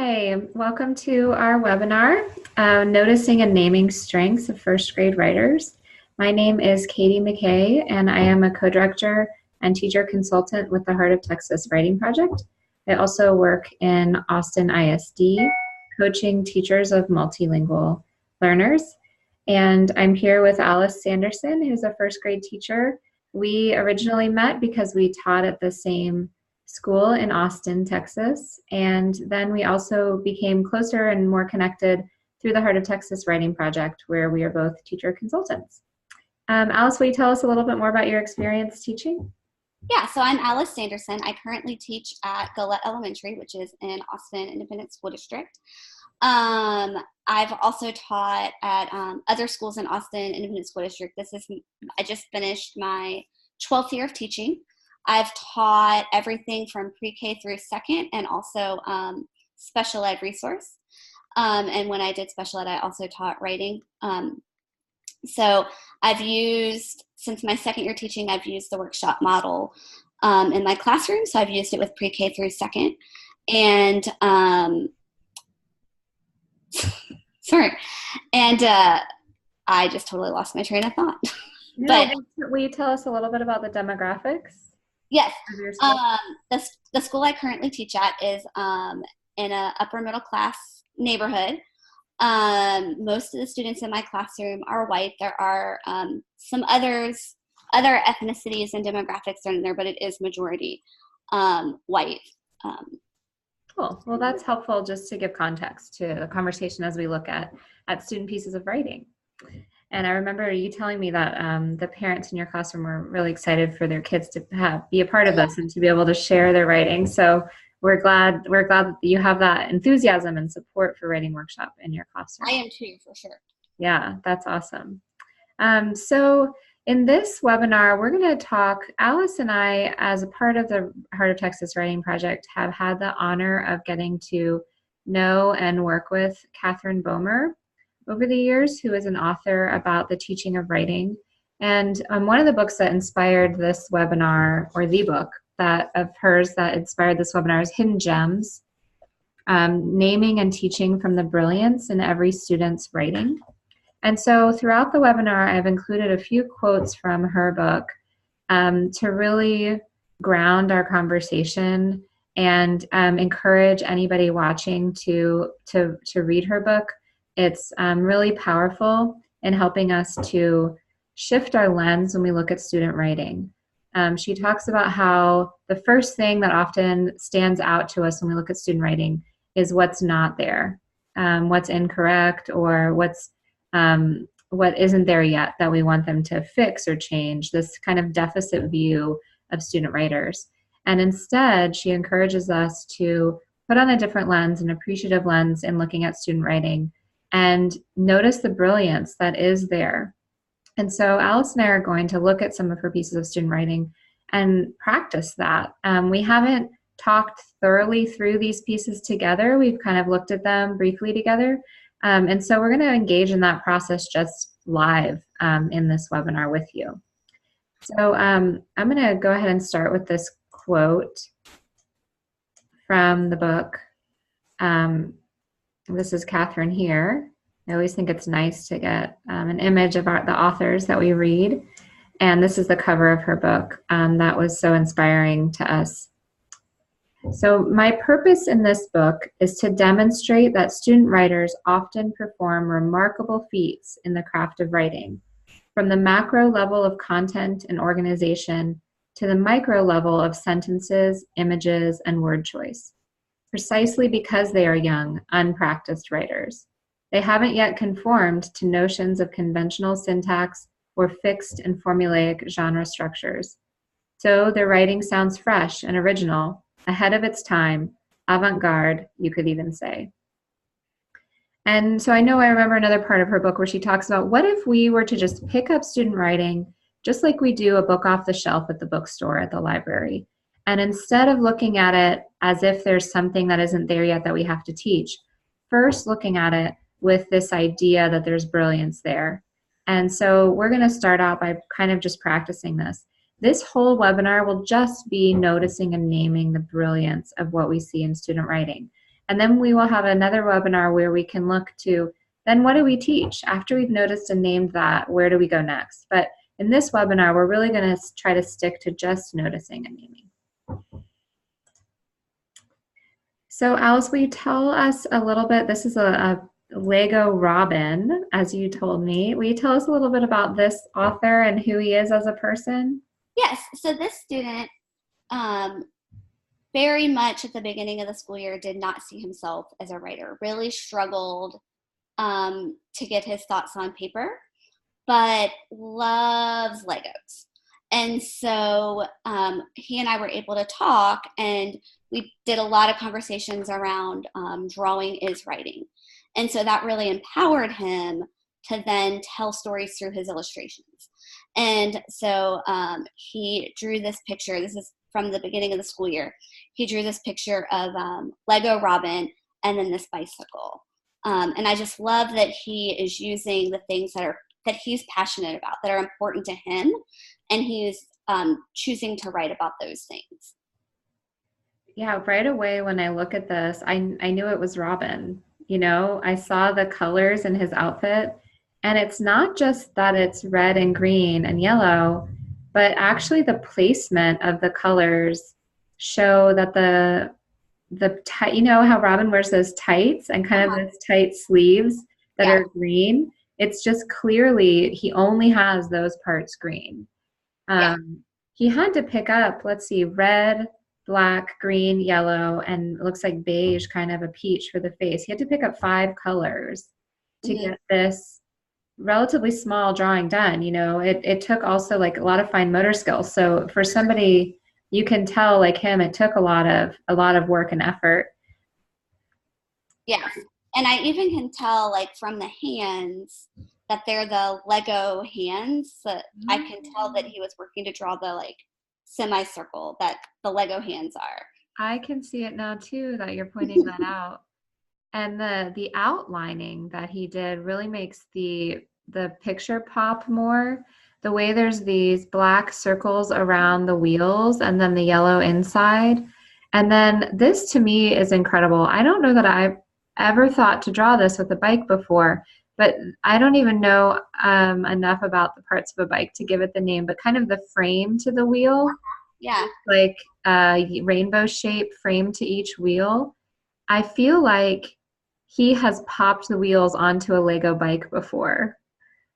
Hi, welcome to our webinar, Noticing and Naming Strengths of First Grade Writers. My name is Katie McKay, and I am a co-director and teacher consultant with the Heart of Texas Writing Project. I also work in Austin ISD, coaching teachers of multilingual learners. And I'm here with Alice Sanderson, who's a first grade teacher. We originally met because we taught at the same school in Austin, Texas, and then we also became closer and more connected through the Heart of Texas Writing Project, where we are both teacher consultants. Alice, will you tell us a little bit more about your experience teaching? Yeah, so I'm Alice Sanderson. I currently teach at Gillette Elementary, which is in Austin Independent School District. I've also taught at other schools in Austin Independent School District. I just finished my 12th year of teaching. I've taught everything from pre-K through second and also special ed resource. And when I did special ed, I also taught writing. So since my second year teaching, I've used the workshop model in my classroom. So I've used it with pre-K through second. And sorry. And I just totally lost my train of thought. No, but will you tell us a little bit about the demographics? Yes. The school I currently teach at is in an upper middle class neighborhood. Most of the students in my classroom are white. There are some other ethnicities and demographics are in there, but it is majority white. Cool. Well, that's helpful just to give context to the conversation as we look at student pieces of writing. And I remember you telling me that the parents in your classroom were really excited for their kids to be a part of this and to be able to share their writing. So we're glad that you have that enthusiasm and support for writing workshop in your classroom. I am too, for sure. Yeah, that's awesome. So in this webinar, we're going to talk, Alice and I, as a part of the Heart of Texas Writing Project, have had the honor of getting to know and work with Catherine Bomer over the years, who is an author about the teaching of writing. And one of the books that inspired this webinar, or the book of hers that inspired this webinar, is Hidden Gems, Naming and Teaching from the Brilliance in Every Student's Writing. And so throughout the webinar, I've included a few quotes from her book to really ground our conversation and encourage anybody watching to read her book. It's really powerful in helping us to shift our lens when we look at student writing. She talks about how the first thing that often stands out to us when we look at student writing is what's not there, what's incorrect, or what isn't there yet that we want them to fix or change, this kind of deficit view of student writers. And instead, she encourages us to put on a different lens, an appreciative lens in looking at student writing, and notice the brilliance that is there. And so Alice and I are going to look at some of her pieces of student writing and practice that. We haven't talked thoroughly through these pieces together. We've kind of looked at them briefly together. And so we're going to engage in that process just live in this webinar with you. So I'm going to go ahead and start with this quote from the book. This is Catherine here. I always think it's nice to get an image of the authors that we read. And this is the cover of her book that was so inspiring to us. So my purpose in this book is to demonstrate that student writers often perform remarkable feats in the craft of writing, from the macro level of content and organization to the micro level of sentences, images, and word choice. Precisely because they are young, unpracticed writers. They haven't yet conformed to notions of conventional syntax or fixed and formulaic genre structures. So their writing sounds fresh and original, ahead of its time, avant-garde, you could even say. And so I remember another part of her book where she talks about, what if we were to just pick up student writing just like we do a book off the shelf at the bookstore at the library? And instead of looking at it as if there's something that isn't there yet that we have to teach, first looking at it with this idea that there's brilliance there. And so we're going to start out by kind of just practicing this. This whole webinar will just be noticing and naming the brilliance of what we see in student writing. And then we will have another webinar where we can look to, then what do we teach? After we've noticed and named that, where do we go next? But in this webinar, we're really going to try to stick to just noticing and naming. So Alice, will you tell us a little bit, this is a Lego Robin, as you told me. Will you tell us a little bit about this author and who he is as a person? Yes, so this student very much at the beginning of the school year did not see himself as a writer, really struggled to get his thoughts on paper, but loves Legos. And so he and I were able to talk, and we did a lot of conversations around drawing is writing. And so that really empowered him to then tell stories through his illustrations. And so he drew this picture. This is from the beginning of the school year. He drew this picture of Lego Robin and then this bicycle. And I just love that he is using the things that he's passionate about, that are important to him, and he's choosing to write about those things. Yeah, right away when I look at this, I knew it was Robin. You know, I saw the colors in his outfit, and it's not just that it's red and green and yellow, but actually the placement of the colors show that you know how Robin wears those tights and kind of those tight sleeves that are green? It's just clearly he only has those parts green. He had to pick up, let's see, red, black, green, yellow, and it looks like beige, kind of a peach for the face. He had to pick up 5 colors to get this relatively small drawing done. You know, it took also like a lot of fine motor skills. So for somebody, you can tell like him, it took a lot of work and effort. Yes. And I even can tell like from the hands that they're the Lego hands. That I can tell that he was working to draw the like semicircle that the Lego hands are. I can see it now too, that you're pointing that out. And the outlining that he did really makes the picture pop more. The way there's these black circles around the wheels and then the yellow inside. And then this to me is incredible. I don't know that I've ever thought to draw this with a bike before, but I don't even know enough about the parts of a bike to give it the name, but kind of the frame to the wheel. Yeah. Like a rainbow shape frame to each wheel. I feel like he has popped the wheels onto a Lego bike before.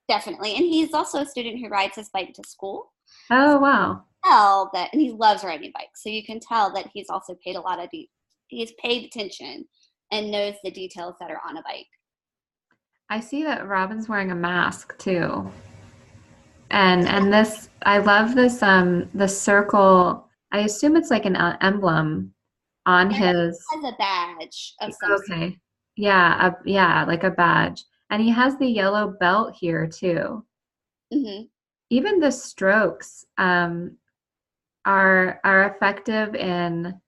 Definitely. And he's also a student who rides his bike to school. Oh, wow. And he loves riding bikes. So you can tell that he's also paid he's paid attention and knows the details that are on a bike. I see that Robin's wearing a mask too. And this, I love this, the circle. I assume it's like an emblem on his. He has a badge of some sort. Okay. Yeah, yeah, like a badge. And he has the yellow belt here too. Mm-hmm. Even the strokes are effective in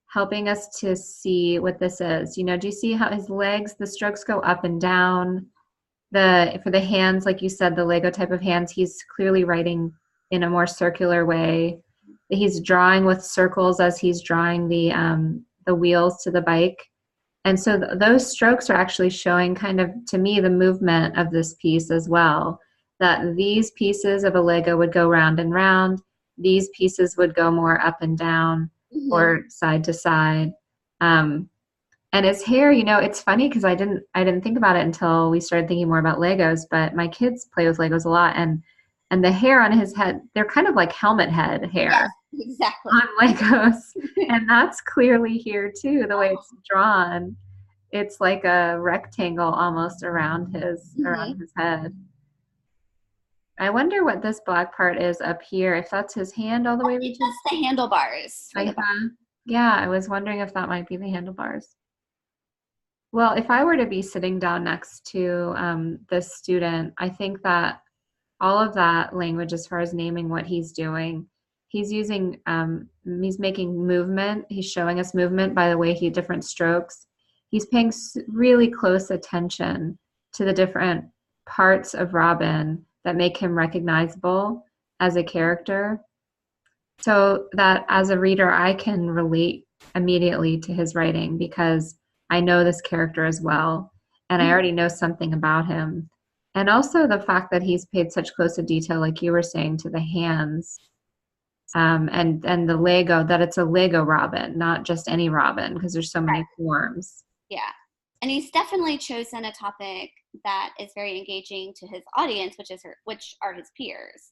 helping us to see what this is. You know, do you see how his legs, the strokes go up and down? For the hands, like you said, the Lego type of hands, he's clearly writing in a more circular way. He's drawing with circles as he's drawing the wheels to the bike. And so those strokes are actually showing kind of, to me, the movement of this piece as well, that these pieces of a Lego would go round and round. These pieces would go more up and down or side to side. And his hair, you know, it's funny because I didn't think about it until we started thinking more about Legos, but my kids play with Legos a lot, and the hair on his head, they're kind of like helmet head hair. Yes, exactly. On Legos. And that's clearly here too, the way it's drawn. It's like a rectangle almost around his head. I wonder what this black part is up here, if that's his hand all the way. It's just the handlebars. Yeah, I was wondering if that might be the handlebars. Well, if I were to be sitting down next to this student, I think that all of that language, as far as naming what he's doing, he's using, he's making movement. He's showing us movement by the way different strokes. He's paying really close attention to the different parts of Robin that make him recognizable as a character, so that as a reader, I can relate immediately to his writing, because I know this character as well, and I already know something about him. And also the fact that he's paid such close a detail, like you were saying, to the hands, and the Lego, that it's a Lego Robin, not just any Robin, because there's so Right. many forms. Yeah. And he's definitely chosen a topic that is very engaging to his audience, which are his peers.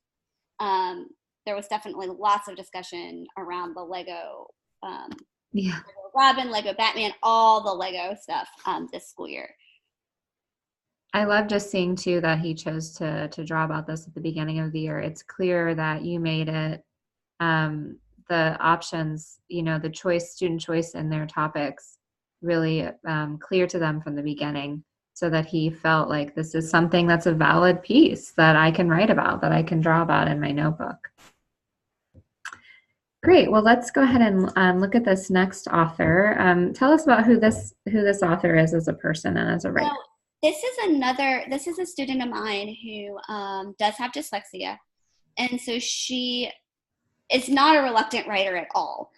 There was definitely lots of discussion around the Lego, Yeah. Lego Robin, Lego Batman, all the Lego stuff this school year. I love just seeing too that he chose to draw about this at the beginning of the year. It's clear that you made it, the options, the student choice in their topics really clear to them from the beginning, so that he felt like this is something that's a valid piece that I can write about, that I can draw about in my notebook. Great. Well, let's go ahead and look at this next author. Tell us about who this author is as a person and as a writer. So this is a student of mine who does have dyslexia. And so she is not a reluctant writer at all.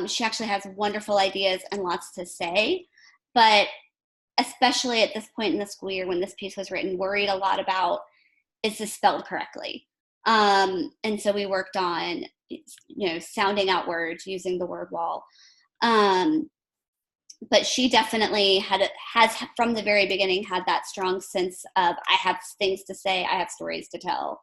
She actually has wonderful ideas and lots to say, but especially at this point in the school year when this piece was written, worried a lot about, is this spelled correctly? And so we worked on, sounding out words, using the word wall. But she definitely has from the very beginning had that strong sense of, I have things to say, I have stories to tell,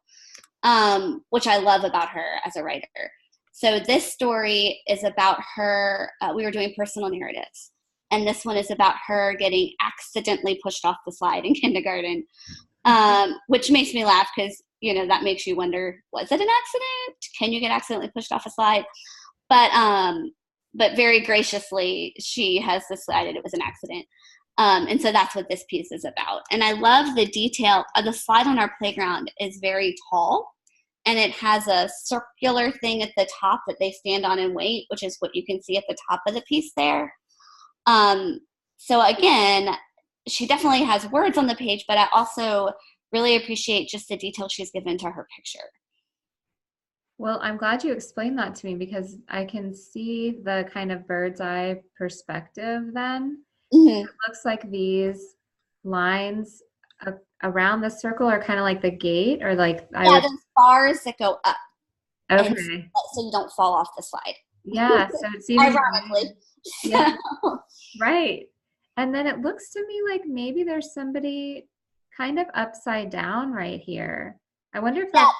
which I love about her as a writer. So this story is about her, we were doing personal narratives, and this one is about her getting accidentally pushed off the slide in kindergarten, which makes me laugh because, that makes you wonder, was it an accident? Can you get accidentally pushed off a slide? But very graciously, she has decided it was an accident. And so that's what this piece is about. And I love the detail. The slide on our playground is very tall, and it has a circular thing at the top that they stand on and wait, which is what you can see at the top of the piece there. So again, she definitely has words on the page, but I also really appreciate just the detail she's given to her picture. Well, I'm glad you explained that to me, because I can see the kind of bird's eye perspective then. Mm-hmm. It looks like these lines around the circle are kind of like the gate, or like those bars that go up. Okay. So you don't fall off the slide. Yeah, so it's even ironically. Yeah. Right. And then it looks to me like maybe there's somebody kind of upside down right here. I wonder if that's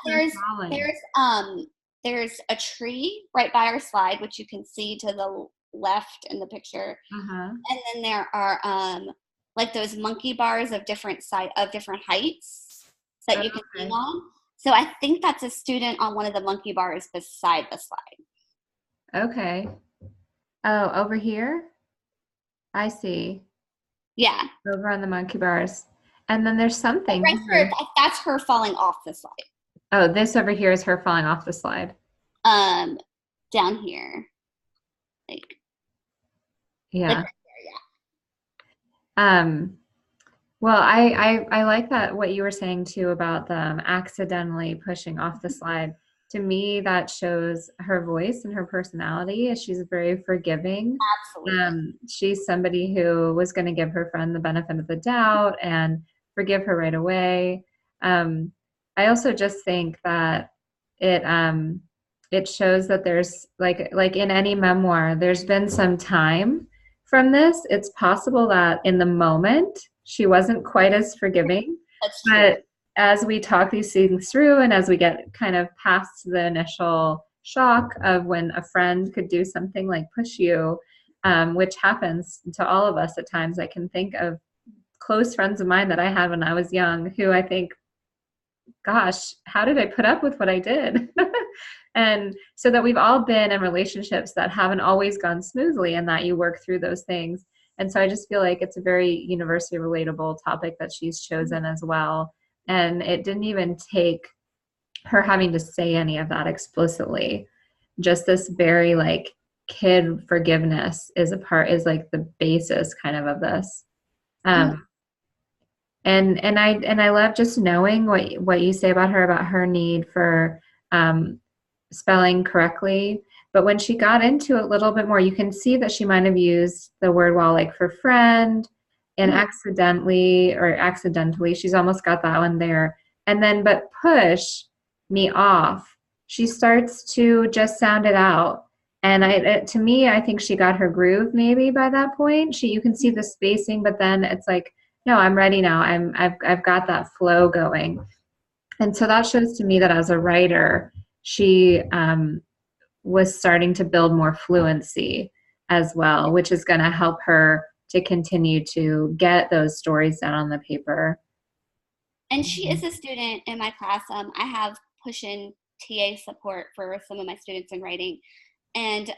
there's a tree right by our slide, which you can see to the left in the picture. Uh-huh. And then there are like those monkey bars of different heights that you can lean on. So I think that's a student on one of the monkey bars beside the slide. Okay. Oh, over here? I see. Yeah. Over on the monkey bars. And then there's something. Right here, that's her falling off the slide. Oh, this over here is her falling off the slide. Down here. Yeah. Well, I like that, what you were saying too about them accidentally pushing off the slide. To me, that shows her voice and her personality. She's very forgiving. Absolutely. She's somebody who was going to give her friend the benefit of the doubt and forgive her right away. I also just think that it shows that there's like in any memoir, there's been some time from this. It's possible that in the moment she wasn't quite as forgiving. That's true. But as we talk these things through, and as we get kind of past the initial shock of when a friend could do something like push you, which happens to all of us at times. I can think of close friends of mine that I had when I was young who I think, gosh, how did I put up with what I did? And so that we've all been in relationships that haven't always gone smoothly, and that you work through those things. And so I just feel like it's a very universally relatable topic that she's chosen as well. And it didn't even take her having to say any of that explicitly. Just this very like kid forgiveness is like the basis kind of this. And I love just knowing what you say about her need for spelling correctly. But when she got into it a little bit more, you can see that she might have used the word well, like for friend, and Mhm. accidentally, she's almost got that one there. And then, but push me off, she starts to just sound it out. And to me, I think she got her groove maybe by that point. You can see the spacing, but then it's like, no, I'm ready now. I've got that flow going. And so that shows to me that as a writer, she was starting to build more fluency as well, which is going to help her to continue to get those stories down on the paper. And she is a student in my class. I have push-in TA support for some of my students in writing, and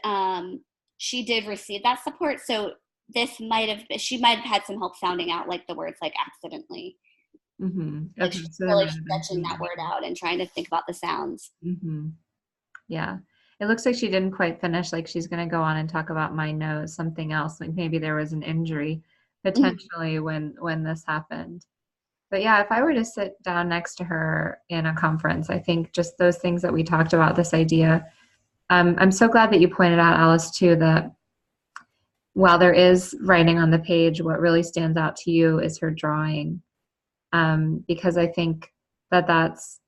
she did receive that support. So she might have had some help sounding out like the words like accidentally. Like Okay, she's so there really might have been stretching some. that word out and trying to think about the sounds. Yeah. It looks like she didn't quite finish. Like she's going to go on and talk about my nose, something else. Like maybe there was an injury potentially when this happened. But yeah, if I were to sit down next to her in a conference, I think just those things that we talked about, this idea. I'm so glad that you pointed out, Alice, too, that while there is writing on the page, what really stands out to you is her drawing. Because I think that that's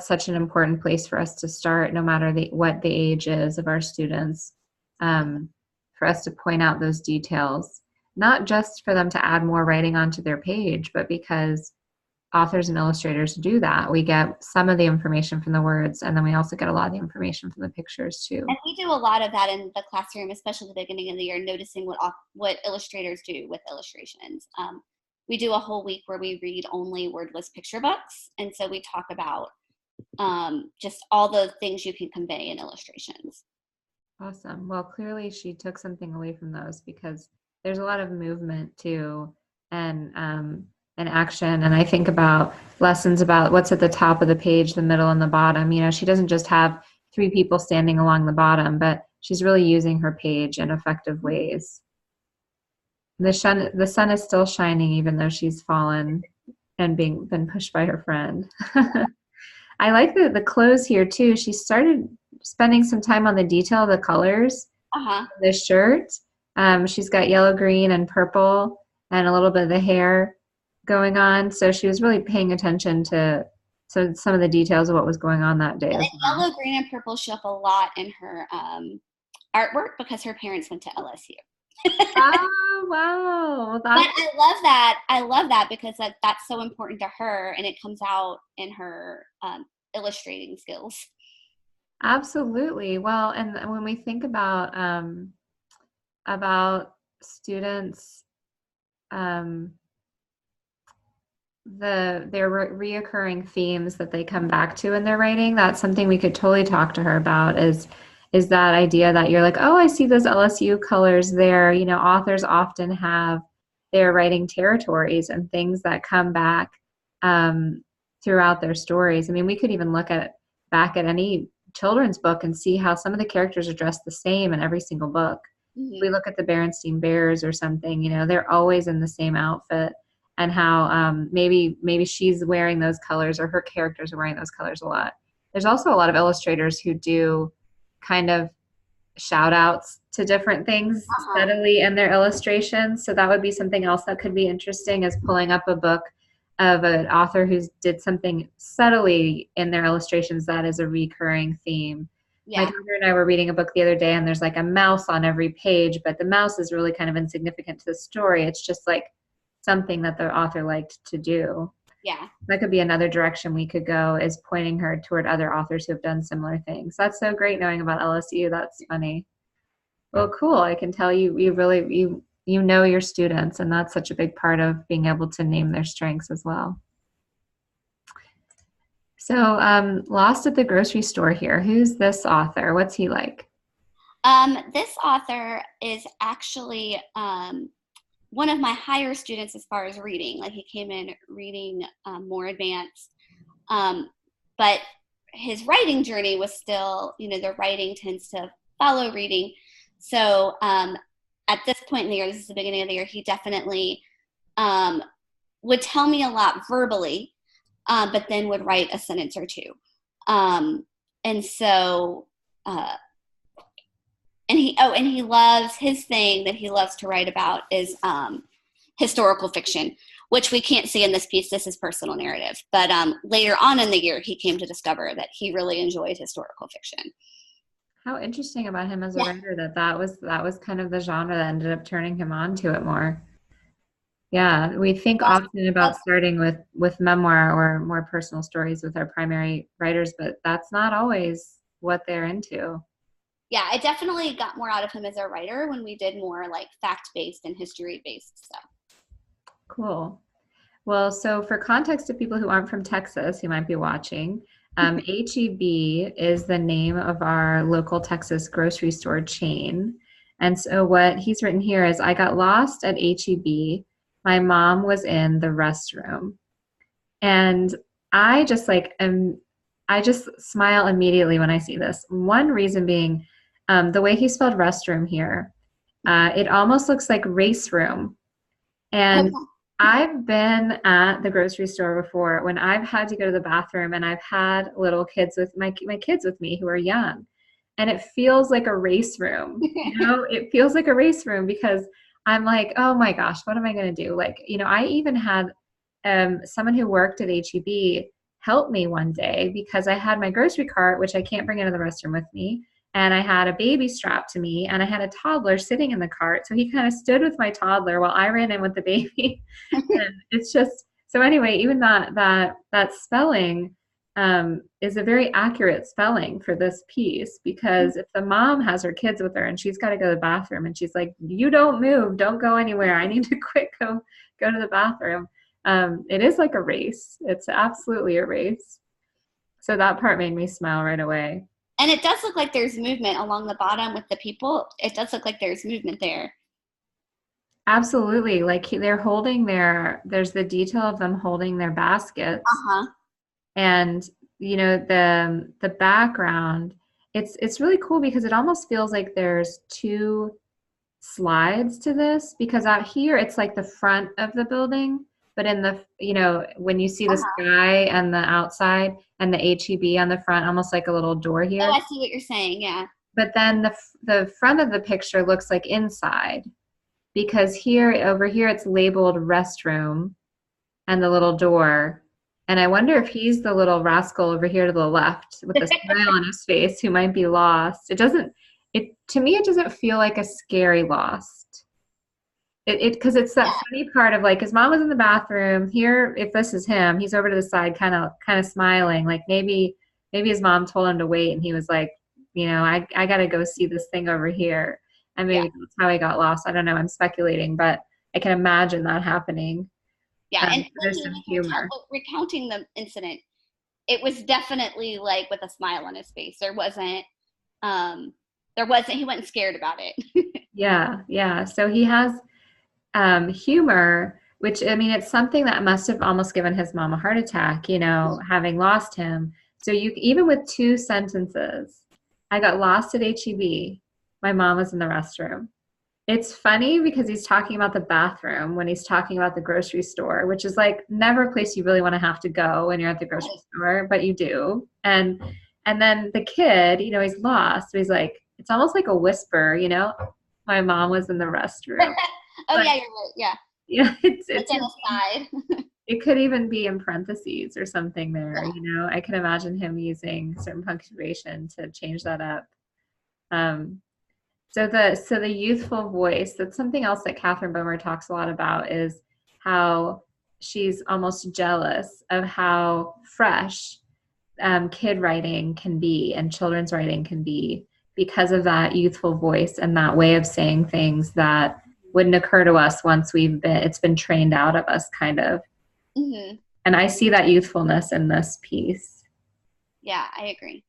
such an important place for us to start, no matter what the age is of our students, for us to point out those details, not just for them to add more writing onto their page, but because authors and illustrators do that. We get some of the information from the words, and then we also get a lot of the information from the pictures too. And we do a lot of that in the classroom, especially at the beginning of the year, noticing what illustrators do with illustrations. We do a whole week where we read only wordless picture books, and so we talk about just all the things you can convey in illustrations. Awesome. Well, clearly she took something away from those because there's a lot of movement too, and action. And I think about lessons about what's at the top of the page, the middle, and the bottom. She doesn't just have three people standing along the bottom, but she's really using her page in effective ways. The sun is still shining even though she's fallen and been pushed by her friend. I like the clothes here too. She started spending some time on the detail of the colors Uh-huh. of the shirt. She's got yellow, green, and purple, and a little bit of the hair going on. So she was really paying attention to some of the details of what was going on that day And as well. yellow, green, and purple show up a lot in her artwork because her parents went to LSU. Oh wow, But that's I love that. I love that because that's so important to her, and it comes out in her illustrating skills. absolutely well. And when we think about students, um, their reoccurring themes that they come back to in their writing, that's something we could totally talk to her about, is that idea that you're like, oh, I see those LSU colors there. Authors often have their writing territories and things that come back um, throughout their stories. I mean, we could even look at back at any children's book and see how some of the characters are dressed the same in every single book. Mm-hmm. We look at the Berenstain Bears or something, they're always in the same outfit, and how maybe she's wearing those colors or her characters are wearing those colors a lot. There's also a lot of illustrators who do kind of shout outs to different things Uh-huh. subtly in their illustrations. So that would be something else that could be interesting, is pulling up a book of an author who's did something subtly in their illustrations that is a recurring theme. My Yeah. daughter and I were reading a book the other day, and there's like a mouse on every page, but the mouse is really kind of insignificant to the story. It's just like something that the author liked to do. Yeah. That could be another direction we could go, is pointing her toward other authors who have done similar things. That's so great knowing about LSU. That's funny. Well, cool. I can tell you really you know your students, and that's such a big part of being able to name their strengths as well. So, Lost at the Grocery Store here. Who's this author? What's he like? This author is actually one of my higher students as far as reading. Like he came in reading more advanced, but his writing journey was still, the writing tends to follow reading. So at this point in the year, this is the beginning of the year, he definitely would tell me a lot verbally, but then would write a sentence or two. And so and he loves, his thing that he loves to write about is historical fiction, which we can't see in this piece. This is personal narrative. But later on in the year, he came to discover that he really enjoyed historical fiction. How interesting about him as a writer that was kind of the genre that ended up turning him on to it more. Yeah, we think often about starting with memoir or more personal stories with our primary writers, but that's not always what they're into. Yeah, I definitely got more out of him as a writer when we did more like fact-based and history-based stuff. Cool. Well, so for context to people who aren't from Texas who might be watching, HEB is the name of our local Texas grocery store chain. And so what he's written here is, I got lost at HEB. My mom was in the restroom. And I just I just smile immediately when I see this. One reason being the way he spelled restroom here. It almost looks like race room. And I've been at the grocery store before when I've had to go to the bathroom and I've had little kids with my kids with me who are young, and it feels like a race room. It feels like a race room because I'm like, oh my gosh, what am I going to do? Like, I even had someone who worked at HEB help me one day because I had my grocery cart, which I can't bring into the restroom with me. And I had a baby strapped to me and I had a toddler sitting in the cart. So he kind of stood with my toddler while I ran in with the baby. And it's just, so anyway, even that spelling is a very accurate spelling for this piece, because if the mom has her kids with her and she's got to go to the bathroom and she's like, you don't move, don't go anywhere, I need to quick go to the bathroom. It is like a race. It's absolutely a race. So that part made me smile right away. And it does look like there's movement along the bottom with the people. It does look like there's movement there. Absolutely. Like they're holding there's the detail of them holding their baskets. Uh-huh. And, the background, it's really cool because it almost feels like there's two slides to this, because out here it's like the front of the building. But in the, when you see the sky and the outside and the HEB on the front, almost like a little door here. Oh, I see what you're saying. Yeah. But then the front of the picture looks like inside, because over here it's labeled restroom and the little door. And I wonder if he's the little rascal over here to the left with a smile on his face who might be lost. To me, it doesn't feel like a scary lost. Because it's that funny part of like, his mom was in the bathroom here. If this is him, he's over to the side, kind of smiling. Like maybe his mom told him to wait, and he was like, I got to go see this thing over here. And maybe that's how he got lost. I don't know. I'm speculating, but I can imagine that happening. Yeah, and there's some humor. Recounting the incident, it was definitely like with a smile on his face. He wasn't scared about it. Yeah. So he has humor, which, I mean, it's something that must have almost given his mom a heart attack, having lost him. So even with two sentences, I got lost at HEB. My mom was in the restroom. It's funny because he's talking about the bathroom when he's talking about the grocery store, which is like never a place you really want to have to go when you're at the grocery store, but you do. And then the kid, he's lost. So he's like, it's almost like a whisper, my mom was in the restroom. Oh, but, yeah, you're right. Yeah. Yeah, it's on the side. It could even be in parentheses or something there. I can imagine him using certain punctuation to change that up. So the youthful voice, that's something else that Catherine Bomer talks a lot about, is how she's almost jealous of how fresh kid writing can be and children's writing can be, because of that youthful voice and that way of saying things that wouldn't occur to us once it's been trained out of us, kind of. Mm-hmm. And I see that youthfulness in this piece. Yeah, I agree.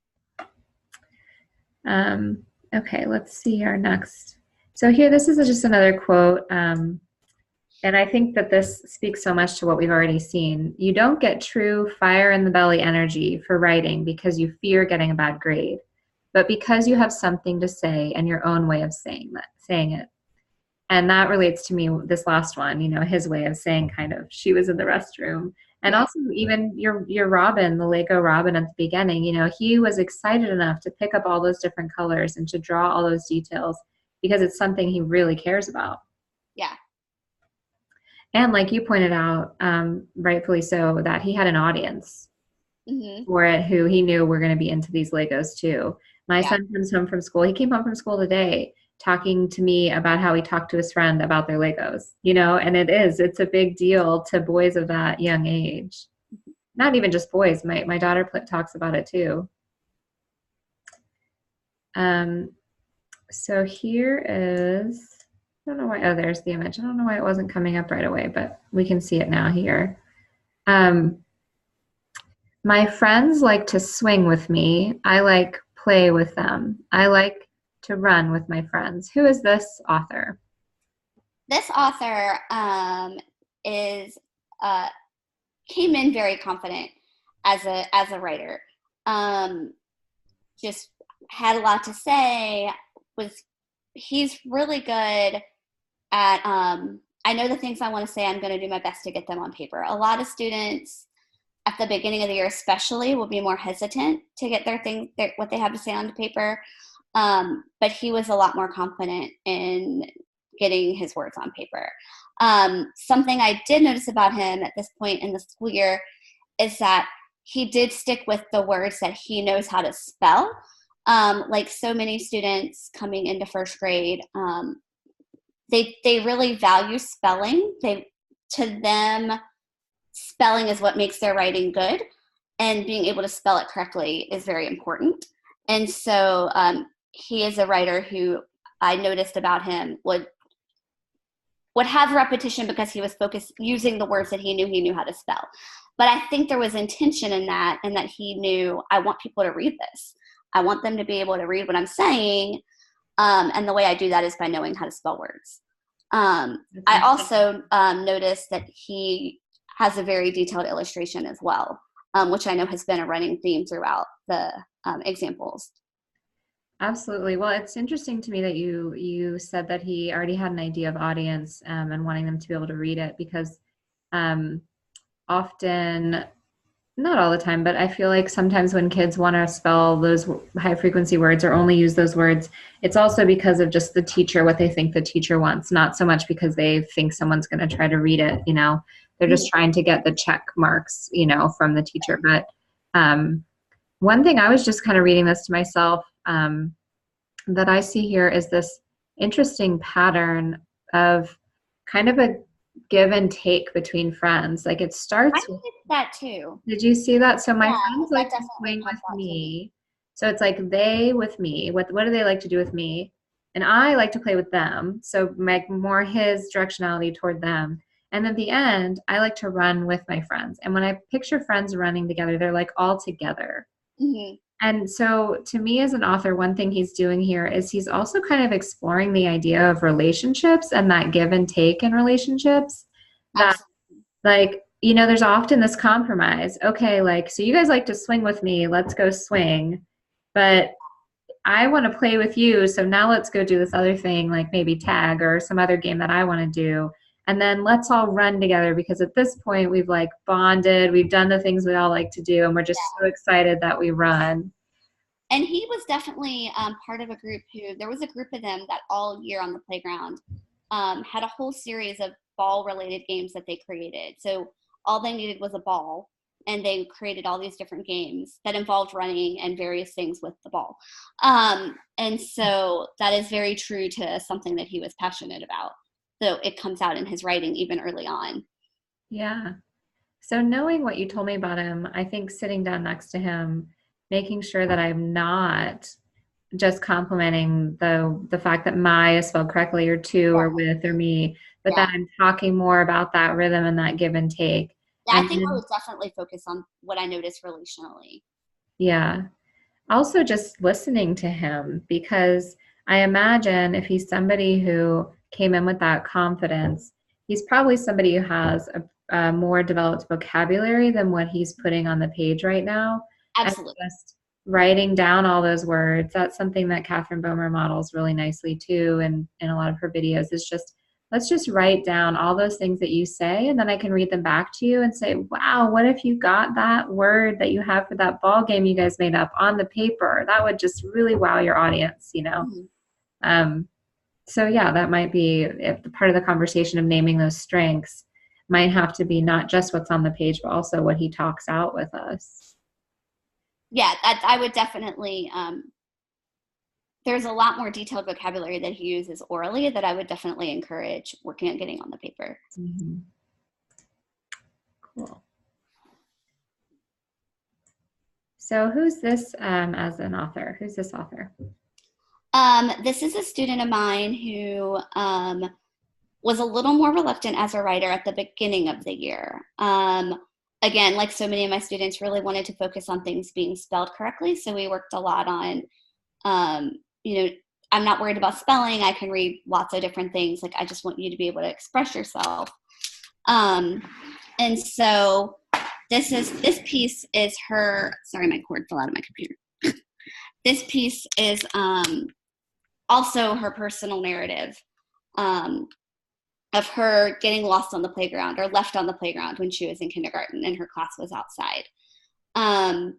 Okay, let's see our next. So here, this is just another quote. And I think that this speaks so much to what we've already seen. You don't get true fire in the belly energy for writing because you fear getting a bad grade, but because you have something to say and your own way of saying it. And that relates to me, this last one, his way of saying kind of, she was in the restroom. And Yeah. also even your Robin, the Lego Robin at the beginning, he was excited enough to pick up all those different colors and to draw all those details because it's something he really cares about. Yeah. And like you pointed out, rightfully so, that he had an audience Hmm. for it who he knew were going to be into these Legos too. My Yeah. son comes home from school. He came home from school today talking to me about how he talked to his friend about their Legos, and it's a big deal to boys of that young age. Not even just boys. My daughter talks about it too. Um, so here is, I don't know why, oh, there's the image. I don't know why it wasn't coming up right away, but we can see it now here. Um, My friends like to swing with me. I like play with them. I like to run with my friends. Who is this author? This author is uh, came in very confident as a writer. Um, just had a lot to say. Was He's really good at I know the things I want to say. I'm going to do my best to get them on paper. A lot of students at the beginning of the year, especially, will be more hesitant to get what they have to say onto paper. But he was a lot more confident in getting his words on paper. Something I did notice about him at this point in the school year is that he did stick with the words that he knows how to spell. Like so many students coming into first grade, they really value spelling. To them, spelling is what makes their writing good, and being able to spell it correctly is very important. And so he is a writer who I noticed about him would have repetition because he was focused using the words that he knew how to spell. But I think there was intention in that, and that he knew, I want people to read this. I want them to be able to read what I'm saying. And the way I do that is by knowing how to spell words. I also noticed that he has a very detailed illustration as well, which I know has been a running theme throughout the examples. Absolutely. Well, it's interesting to me that you said that he already had an idea of audience and wanting them to be able to read it because um, often, not all the time, but I feel like sometimes when kids want to spell those high frequency words or only use those words, it's also because of just the teacher, what they think the teacher wants, not so much because they think someone's going to try to read it. They're just trying to get the check marks, from the teacher. But one thing I was just kind of reading this to myself that I see here is this interesting pattern of kind of a give and take between friends. Like it I starts with, did that too. did you see that? So my Yeah, friends that like to definitely swing comes with out to me. me. So it's like they with me. What do they like to do with me? And I like to play with them. So make more his directionality toward them. And at the end, I like to run with my friends. And when I picture friends running together, they're like all together. Hmm. And so, to me, as an author, one thing he's doing here is he's also kind of exploring the idea of relationships and that give and take in relationships. That, Absolutely. like, there's often this compromise. Okay, like, so you guys like to swing with me, let's go swing. But I want to play with you, so now let's go do this other thing, like maybe tag or some other game that I want to do. And then let's all run together because at this point we've like bonded, we've done the things we all like to do, and we're just so excited that we run. And he was definitely part of a group there was a group of them that all year on the playground had a whole series of ball related games that they created. So all they needed was a ball, and they created all these different games that involved running and various things with the ball. And so that is very true to something that he was passionate about. So it comes out in his writing even early on. Yeah. So knowing what you told me about him, I think sitting down next to him, making sure that I'm not just complimenting the fact that my is spelled correctly or to or with or me, but Yeah. that I'm talking more about that rhythm and that give and take. Yeah, I And think I then, would definitely focus on what I noticed relationally. yeah, also just listening to him because I imagine if he's somebody who came in with that confidence, he's probably somebody who has a more developed vocabulary than what he's putting on the page right now. And Absolutely. just writing down all those words, that's something that Catherine Bomer models really nicely too, and in a lot of her videos is just let's just write down all those things that you say, and then I can read them back to you and say, wow, what if you got that word that you have for that ball game you guys made up on the paper? That would just really wow your audience, you know? Mm-hmm. So yeah, that might be if part of the conversation of naming those strengths might have to be not just what's on the page, but also what he talks out with us. Yeah, that I would definitely, there's a lot more detailed vocabulary that he uses orally that I would definitely encourage working on getting on the paper. Mm-hmm. Cool. So who's this as an author? Who's this author? This is a student of mine who was a little more reluctant as a writer at the beginning of the year. Again, like so many of my students, really wanted to focus on things being spelled correctly. So we worked a lot on, I'm not worried about spelling. I can read lots of different things. Like, I just want you to be able to express yourself. And so this piece is her, sorry, my cord fell out of my computer. This piece is also her personal narrative of her getting lost on the playground or left on the playground when she was in kindergarten and her class was outside. And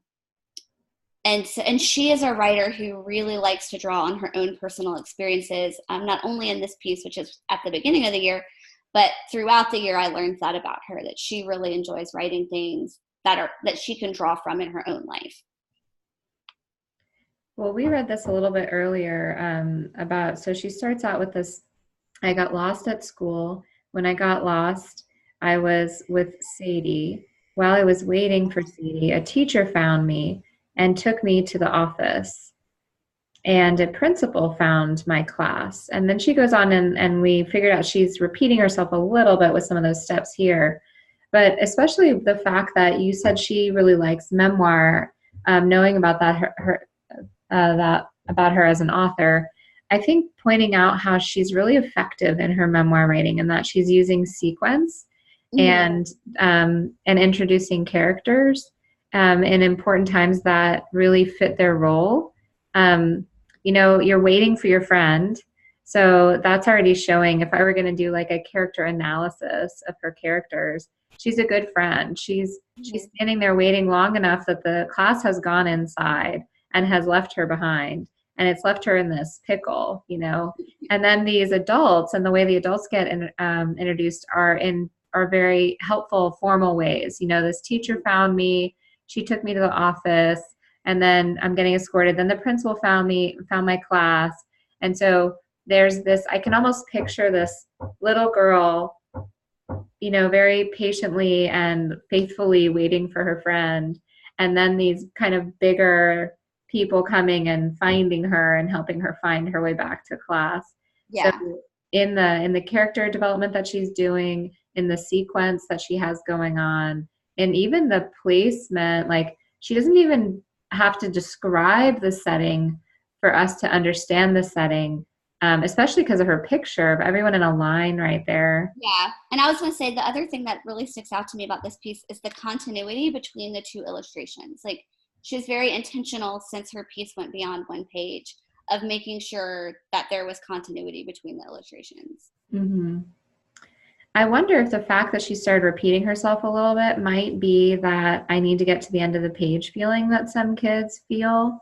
she is a writer who really likes to draw on her own personal experiences, not only in this piece, which is at the beginning of the year, but throughout the year I learned that about her, that she really enjoys writing things that she can draw from in her own life. Well, we read this a little bit earlier so she starts out with this, I got lost at school. When I got lost, I was with Sadie. While I was waiting for Sadie, a teacher found me and took me to the office. And a principal found my class. And then she goes on and we figured out she's repeating herself a little bit with some of those steps here. But especially the fact that you said she really likes memoir, knowing about that, that about her as an author, I think pointing out how she's really effective in her memoir writing and that she's using sequence and introducing characters in important times that really fit their role. You're waiting for your friend. So that's already showing, if I were going to do like a character analysis of her characters, she's a good friend. She's standing there waiting long enough that the class has gone inside and has left her behind. And it's left her in this pickle, And then these adults, and the way the adults get introduced are very helpful, formal ways. This teacher found me. She took me to the office, and then I'm getting escorted. Then the principal found my class. And so there's this, I can almost picture this little girl, very patiently and faithfully waiting for her friend. And then these kind of bigger people coming and finding her and helping her find her way back to class. Yeah. So in the character development that she's doing, in the sequence that she has going on, and even the placement, like she doesn't even have to describe the setting for us to understand the setting, especially because of her picture of everyone in a line right there. Yeah. And I was going to say the other thing that really sticks out to me about this piece is the continuity between the two illustrations. Like, she was very intentional since her piece went beyond one page of making sure that there was continuity between the illustrations. Mm-hmm. I wonder if the fact that she started repeating herself a little bit might be that I need to get to the end of the page feeling that some kids feel.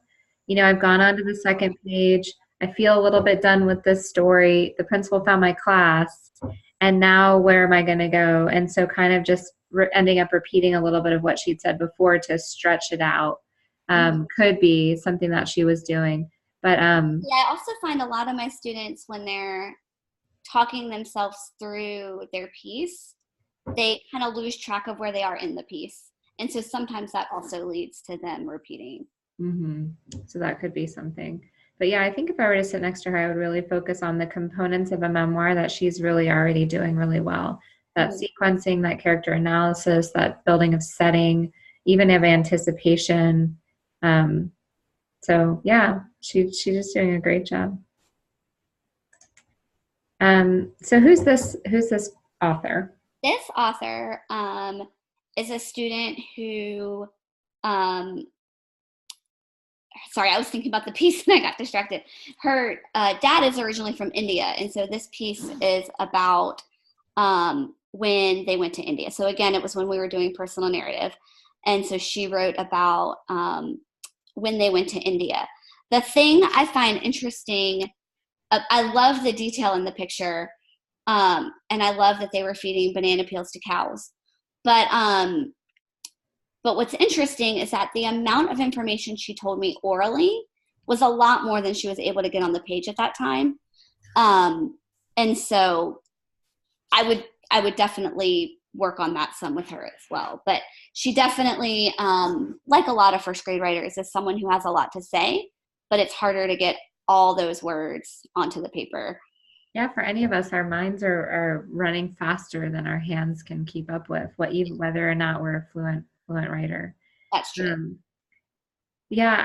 I've gone on to the second page. I feel a little bit done with this story. The principal found my class. And now where am I going to go? And so kind of just ending up repeating a little bit of what she'd said before to stretch it out. Could be something that she was doing. But I also find a lot of my students, when they're talking themselves through their piece, they kind of lose track of where they are in the piece. And so sometimes that also leads to them repeating. Mm-hmm. So that could be something. But yeah, I think if I were to sit next to her, I would really focus on the components of a memoir that she's really already doing really well. That sequencing, that character analysis, that building of setting, even of anticipation. So yeah, she's just doing a great job. So who's this author? This author is a student who sorry, I was thinking about the piece and I got distracted. Her dad is originally from India. And so this piece is about when they went to India. So again, it was when we were doing personal narrative. And so she wrote about when they went to India. The thing I find interesting, I love the detail in the picture. And I love that they were feeding banana peels to cows. But what's interesting is that the amount of information she told me orally was a lot more than she was able to get on the page at that time. And so I would definitely work on that some with her as well. But she definitely, like a lot of first grade writers, is someone who has a lot to say, but it's harder to get all those words onto the paper. Yeah, for any of us, our minds are running faster than our hands can keep up with, whether or not we're a fluent writer. That's true. Yeah,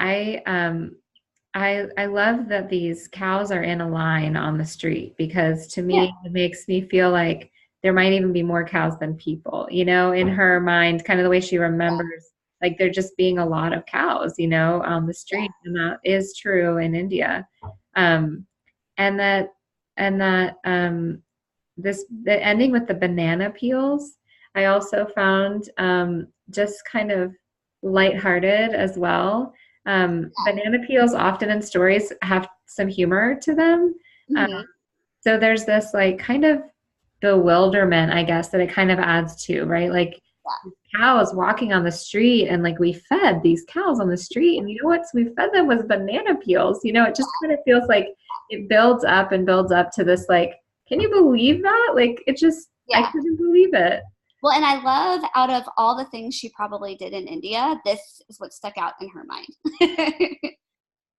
I love that these cows are in a line on the street, because to me, it makes me feel like there might even be more cows than people, in her mind, kind of the way she remembers, like there just being a lot of cows, on the street. And that is true in India. And that the ending with the banana peels, I also found just kind of lighthearted as well. Banana peels often in stories have some humor to them. So there's this like kind of bewilderment, I guess, that it kind of adds to, right? Like cows walking on the street, and like we fed these cows on the street, and what we fed them was banana peels. It just kind of feels like it builds up and builds up to this, like, can you believe that? Like, it just, I couldn't believe it. Well, and I love, out of all the things she probably did in India, this is what stuck out in her mind.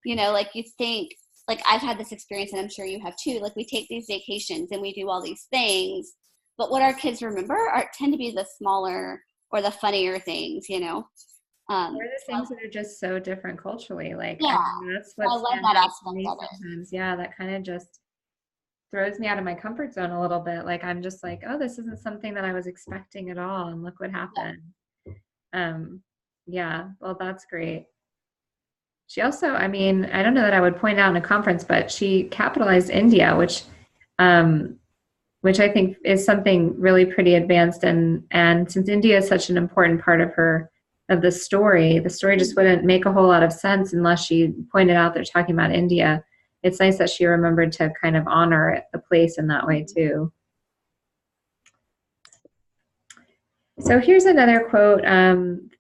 Like you think, like I've had this experience, and I'm sure you have too, like we take these vacations and we do all these things, but what our kids remember tend to be the smaller or the funnier things, or the things that are just so different culturally. Like, that's what I love that aspect of it. Sometimes. Yeah, that kind of just throws me out of my comfort zone a little bit. Like, I'm just like, oh, this isn't something that I was expecting at all, and look what happened. Yeah, well, that's great. She also, I mean, I don't know that I would point out in a conference, but she capitalized India, which I think is something really pretty advanced. And since India is such an important part of the story just wouldn't make a whole lot of sense unless she pointed out they're talking about India. It's nice that she remembered to kind of honor the place in that way too. So here's another quote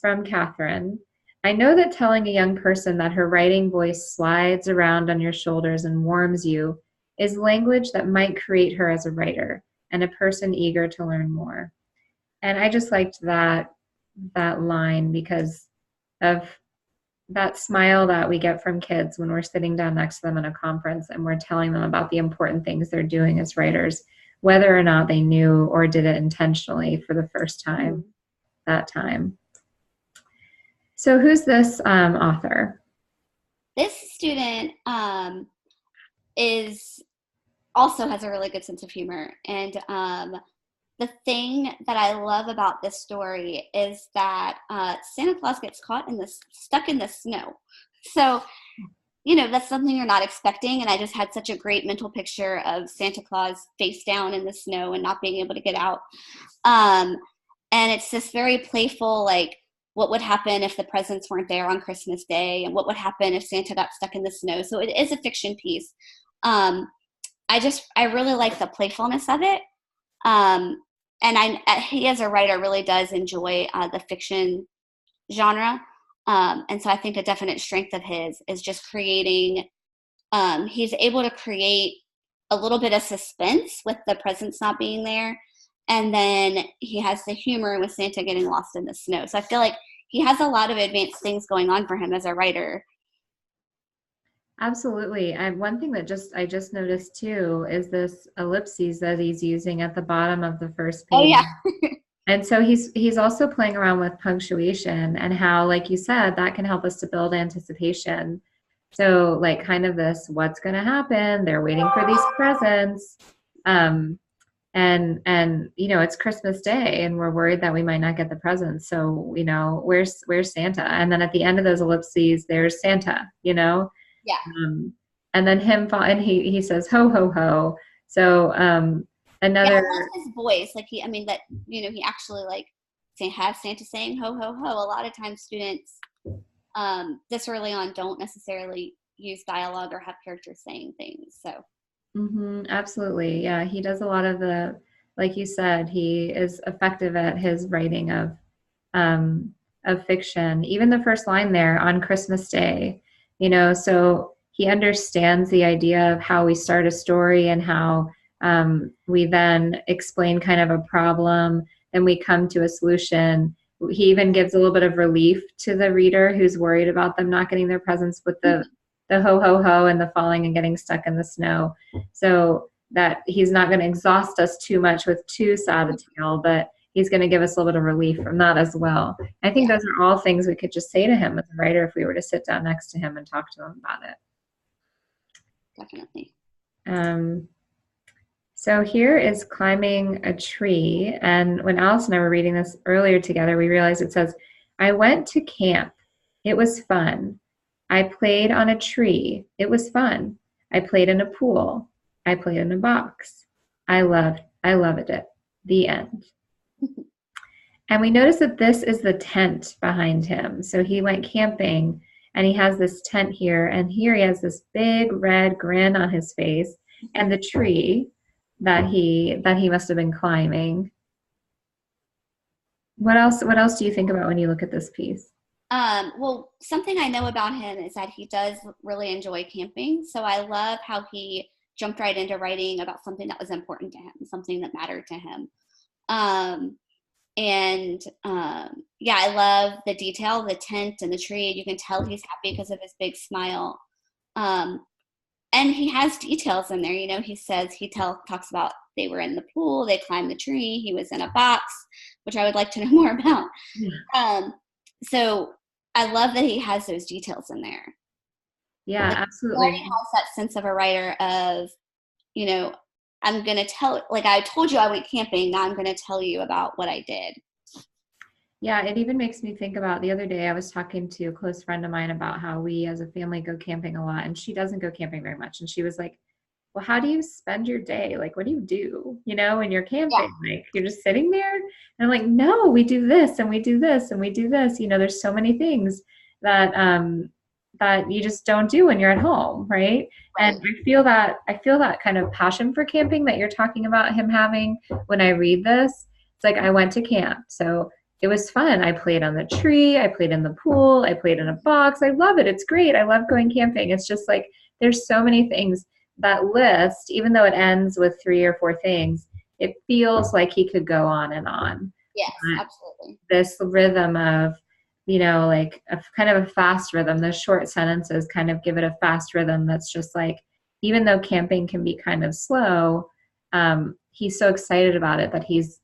from Catherine. I know that telling a young person that her writing voice slides around on your shoulders and warms you is language that might create her as a writer and a person eager to learn more. And I just liked that line because of that smile that we get from kids when we're sitting down next to them in a conference and we're telling them about the important things they're doing as writers, whether or not they knew or did it intentionally for the first time that time. So who's this author? This student also has a really good sense of humor. And the thing that I love about this story is that Santa Claus gets stuck in the snow. So, that's something you're not expecting. And I just had such a great mental picture of Santa Claus face down in the snow and not being able to get out. And it's this very playful, like, what would happen if the presents weren't there on Christmas Day, and what would happen if Santa got stuck in the snow. So it is a fiction piece. I really like the playfulness of it. And he as a writer really does enjoy the fiction genre. And so I think a definite strength of his is just creating, he's able to create a little bit of suspense with the presents not being there. And then he has the humor with Santa getting lost in the snow. So I feel like he has a lot of advanced things going on for him as a writer. Absolutely. One thing that I just noticed too is this ellipses that he's using at the bottom of the first page. Oh yeah. And so he's also playing around with punctuation and how, like you said, that can help us to build anticipation. So like kind of this, what's going to happen? They're waiting for these presents. and it's Christmas Day and we're worried that we might not get the presents. So, where's Santa? And then at the end of those ellipses, there's Santa, Yeah. um, and then and he says ho ho ho. So Yeah, another I love his voice. Like that, he actually has Santa saying ho ho ho. A lot of times students this early on don't necessarily use dialogue or have characters saying things. So absolutely, yeah, he does a lot of like you said, he is effective at his writing of fiction. Even the first line there, on Christmas Day, so he understands the idea of how we start a story and how we then explain kind of a problem, then we come to a solution. He even gives a little bit of relief to the reader who's worried about them not getting their presents with the ho ho ho and the falling and getting stuck in the snow. So that he's not going to exhaust us too much with too sad a tale, but he's going to give us a little bit of relief from that as well. I think those are all things we could just say to him as a writer if we were to sit down next to him and talk to him about it. Definitely. So here is climbing a tree. And when Alice and I were reading this earlier together, we realized it says, I went to camp. It was fun. I played on a tree. It was fun. I played in a pool. I played in a box. I loved it. The end. And we noticed that this is the tent behind him. So he went camping and he has this tent here. And here he has this big red grin on his face and the tree that he must have been climbing. What else do you think about when you look at this piece? Well, something I know about him is that he does really enjoy camping. So I love how he jumped right into writing about something that was important to him, something that mattered to him. Yeah, I love the detail, the tent and the tree. You can tell he's happy because of his big smile. And he has details in there. He says talks about they were in the pool, they climbed the tree, he was in a box, which I would like to know more about. So I love that he has those details in there. Yeah, absolutely. He has that sense of a writer of, I'm going to tell, like I told you I went camping, now I'm going to tell you about what I did. Yeah, it even makes me think about the other day I was talking to a close friend of mine about how we as a family go camping a lot, and she doesn't go camping very much. And she was like, well, how do you spend your day? Like, what do you do, when you're camping? Yeah. Like, you're just sitting there? And I'm like, no, we do this and we do this and we do this. There's so many things that that you just don't do when you're at home, right? And I feel that kind of passion for camping that you're talking about him having when I read this. It's like I went to camp. So it was fun. I played on the tree. I played in the pool. I played in a box. I love it. It's great. I love going camping. It's just like there's so many things. That list, even though it ends with 3 or 4 things, it feels like he could go on and on. Yes, absolutely. This rhythm of, like a kind of a fast rhythm, those short sentences kind of give it a fast rhythm that's just like, even though camping can be kind of slow, he's so excited about it that he's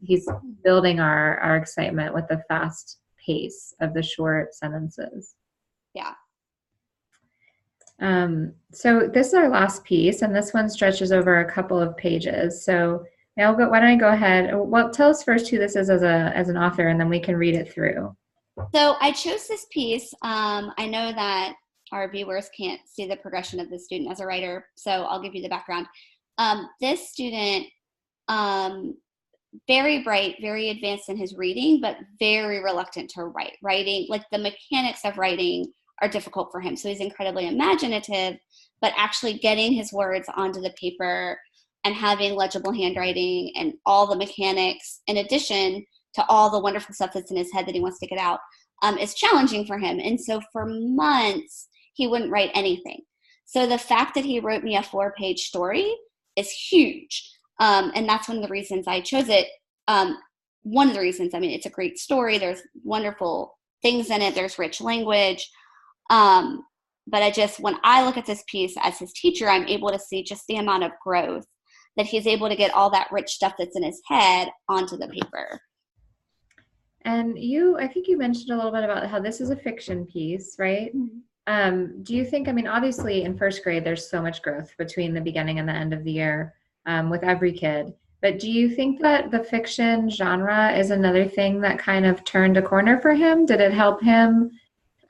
building our excitement with the fast pace of the short sentences. Yeah. So this is our last piece, and this one stretches over a couple of pages. So why don't I go ahead? Well, tell us first who this is as an author, and then we can read it through. So I chose this piece. I know that our viewers can't see the progression of the student as a writer, so I'll give you the background. This student, very bright, very advanced in his reading, but very reluctant to write. Writing, like the mechanics of writing are difficult for him. So he's incredibly imaginative, but actually getting his words onto the paper and having legible handwriting and all the mechanics, in addition to all the wonderful stuff that's in his head that he wants to get out, is challenging for him. And so for months, he wouldn't write anything. So the fact that he wrote me a 4-page story is huge. And that's one of the reasons I chose it. One of the reasons, it's a great story. There's wonderful things in it. There's rich language. But when I look at this piece as his teacher, I'm able to see just the amount of growth that he's able to get all that rich stuff that's in his head onto the paper. And I think you mentioned a little bit about how this is a fiction piece, right? Mm-hmm. Do you think, obviously in first grade, there's so much growth between the beginning and the end of the year with every kid. But do you think that the fiction genre is another thing that kind of turned a corner for him? Did it help him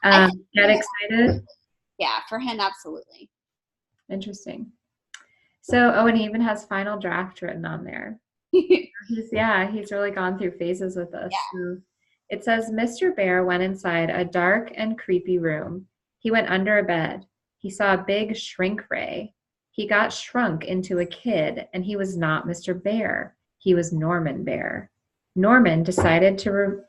I think, get excited? yeah, for him, absolutely. Interesting. So, oh, and he even has final draft written on there. He's really gone through phases with us. Yeah. So it says Mr. Bear went inside a dark and creepy room. He went under a bed. He saw a big shrink ray. He got shrunk into a kid, and he was not Mr. Bear. He was Norman Bear. Norman decided to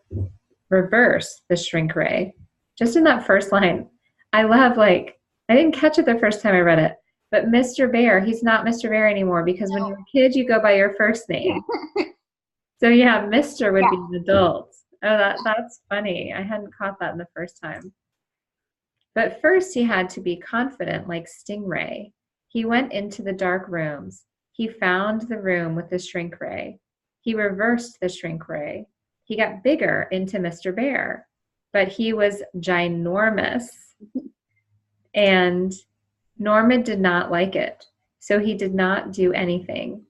reverse the shrink ray. Just in that first line, I love, like, I didn't catch it the first time I read it, but Mr. Bear, he's not Mr. Bear anymore because when you're a kid, you go by your first name. So yeah, Mr. would be an adult. Oh, that's funny. I hadn't caught that in the first time. But first he had to be confident like Stingray. He went into the dark rooms. He found the room with the shrink ray. He reversed the shrink ray. He got bigger into Mr. Bear, but he was ginormous. And Norman did not like it, so he did not do anything.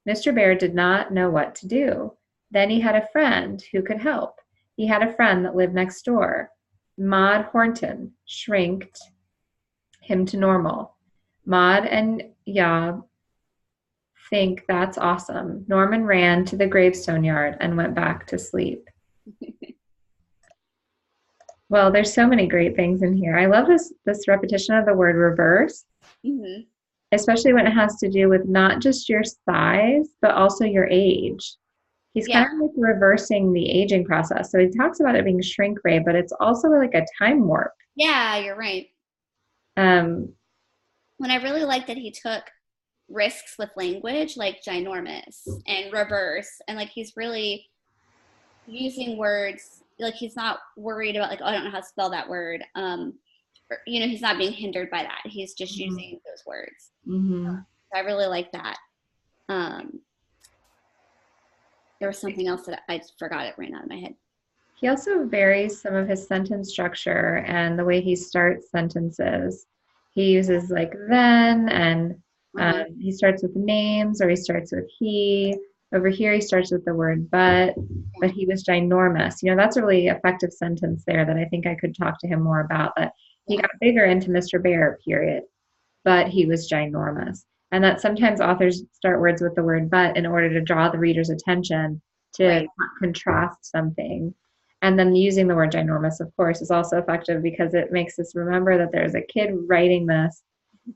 Mr. Bear did not know what to do. Then he had a friend who could help. He had a friend that lived next door. Maud Horton shrinked him to normal. Maud and Yob think that's awesome. Norman ran to the gravestone yard and went back to sleep. Well, there's so many great things in here. I love this repetition of the word reverse, especially when it has to do with not just your size, but also your age. He's kind of like reversing the aging process. So he talks about it being shrink ray, but it's also like a time warp. Yeah, you're right. When I really like that he took risks with language, like ginormous and reverse, and like he's really using words, like he's not worried about like, oh, I don't know how to spell that word. Or, he's not being hindered by that. He's just using those words. So I really like that. There was something else that I forgot it ran out of my head. He also varies some of his sentence structure and the way he starts sentences. He uses like then, and he starts with names, or he starts with he. Over here, he starts with the word but he was ginormous. That's a really effective sentence there that I think I could talk to him more about, that he got bigger into Mr. Bear, period, but he was ginormous. And that sometimes authors start words with the word but in order to draw the reader's attention to contrast something. And then using the word ginormous, of course, is also effective because it makes us remember that there's a kid writing this,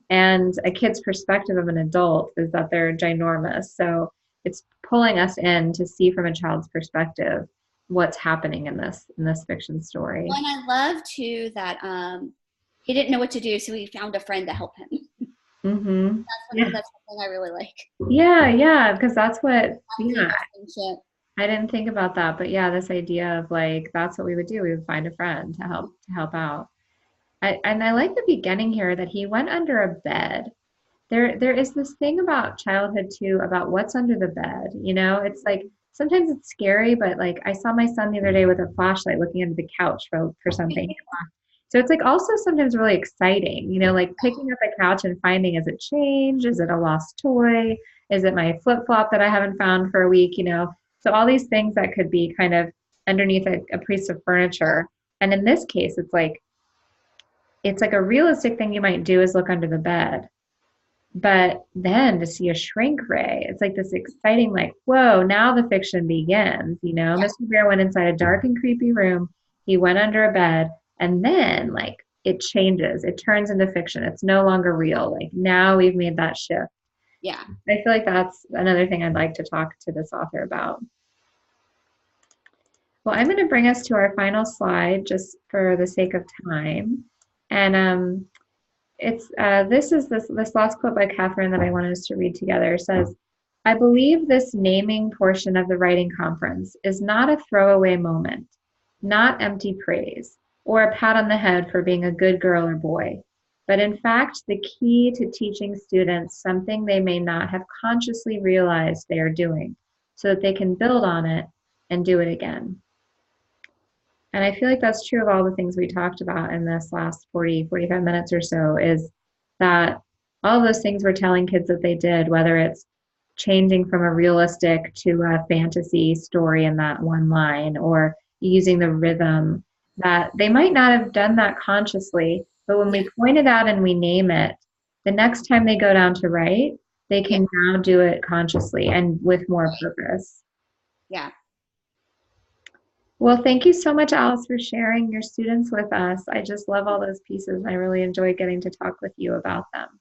and a kid's perspective of an adult is that they're ginormous. So it's pulling us in to see from a child's perspective what's happening in this fiction story. Well, and I love too that he didn't know what to do, so he found a friend to help him. That's something I really like. Yeah, because that's what. I didn't think about that, but yeah, this idea of like that's what we would do. We would find a friend to help out. And I like the beginning here that he went under a bed. There is this thing about childhood too, about what's under the bed. It's like sometimes it's scary, but like I saw my son the other day with a flashlight looking under the couch for something. So it's like also sometimes really exciting, like picking up a couch and finding, is it change? Is it a lost toy? Is it my flip-flop that I haven't found for a week? So all these things that could be kind of underneath a piece of furniture. And in this case, it's like a realistic thing you might do is look under the bed. But then to see a shrink ray, it's like this exciting, like, whoa, now the fiction begins. Mr. Bear went inside a dark and creepy room. He went under a bed. And then, like, it changes. It turns into fiction. It's no longer real. Like, now we've made that shift. Yeah. I feel like that's another thing I'd like to talk to this author about. Well, I'm going to bring us to our final slide just for the sake of time. And it's this last quote by Catherine that I want us to read together. It says, "I believe this naming portion of the writing conference is not a throwaway moment, not empty praise, or a pat on the head for being a good girl or boy, but in fact the key to teaching students something they may not have consciously realized they are doing, so that they can build on it and do it again." And I feel like that's true of all the things we talked about in this last 45 minutes or so, is that all those things we're telling kids that they did, whether it's changing from a realistic to a fantasy story in that one line, or using the rhythm, that they might not have done that consciously, but when Yeah. we point it out and we name it, the next time they go down to write, they Yeah. can now do it consciously and with more purpose. Yeah. Well, thank you so much, Alice, for sharing your students with us. I just love all those pieces. I really enjoy getting to talk with you about them.